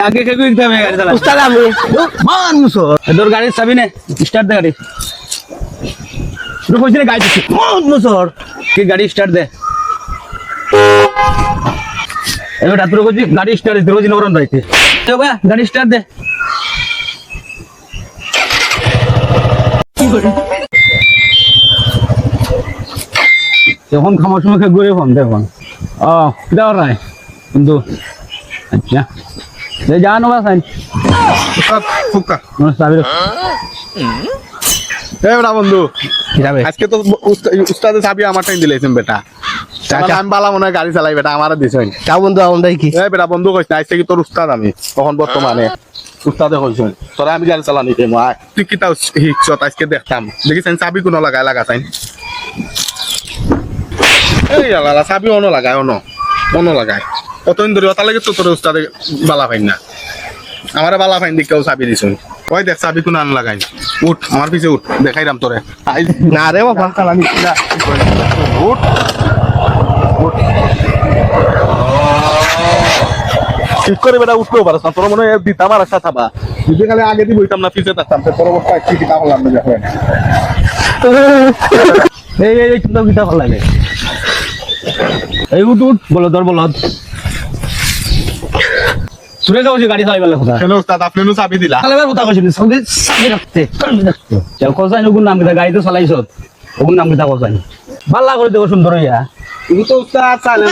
আগে কে কইতে হবে গাড়ি চালা উস্তাদ আমি মান মুসো তোর গাড়ির চাবি নে স্টার্ট দে গাড়ি তুই কইছিস গাড়ি দিছিস মান মুসোর কি গাড়ি স্টার্ট দে এবার তুই কইছিস গাড়ি স্টার্ট দে রোজ নরম রাইতে তো ভাই গাড়ি স্টার্ট দে এখন খামার সময় ঘুরে ফোন দেখুন ও দাও রায় কিন্তু আচ্ছা জানো বা সাইন ফুকা চাবি বেটা বন্ধু যাবে আজকে তো উস্তাদে চাবি আমার টাইম দিলেছেন বেটা আমি বালা মনে হয় গাড়ি চালাই বেটা আমার দিছেন তা বন্ধু আমরাই কি বেটা বন্ধু কইস না আজকে কি তোর উস্তাদ আমি তখন বর্তমানে উস্তাদে কইছেন তোরা আমি গাড়ি চালানি দেবো তুই কি তাও শিখছত আজকে দেখতাম দেখিছেন চাবি কোনো লাগাই লাগাছেন এই আলাদা চাবি অন্য লাগায় অন্য লাগায় কতদিন ধরে ওটা লাগে তো তোর উস্তাদে বালা ফাইন না আমার বালা ফাইন দিক কেউ চাবি দিছ ওই দেখ চাবি কোনো আন লাগাই উঠ আমার পিছে উঠ দেখাইলাম তোরে না রে বাবা চালানি উঠ উঠ ঠিক করে বেটা উঠতেও পারছ না তোর মনে হয় দিতাম আর সাথে থাবা যদি খালি আগে দিয়ে বইতাম না পিছে থাকতাম পরবর্তী কি কিতা হলাম না দেখো এই কিন্তু কিতা ভালো লাগে এই উঠ উঠ বলো দর বলো সুরে যাও যে গাড়ি চালাইবার কথা কেন উস্তাদ আপনি নো চাবি দিলা চালাইবার কথা কইছিস সঙ্গে চাবি রাখতে যাও কোজাই নগুন নাম কিতা গাড়ি তো চালাইছ ওগুন নাম কিতা কোজাই ভালো করে দেবো সুন্দর হইয়া তুমি তো উস্তাদ চালেন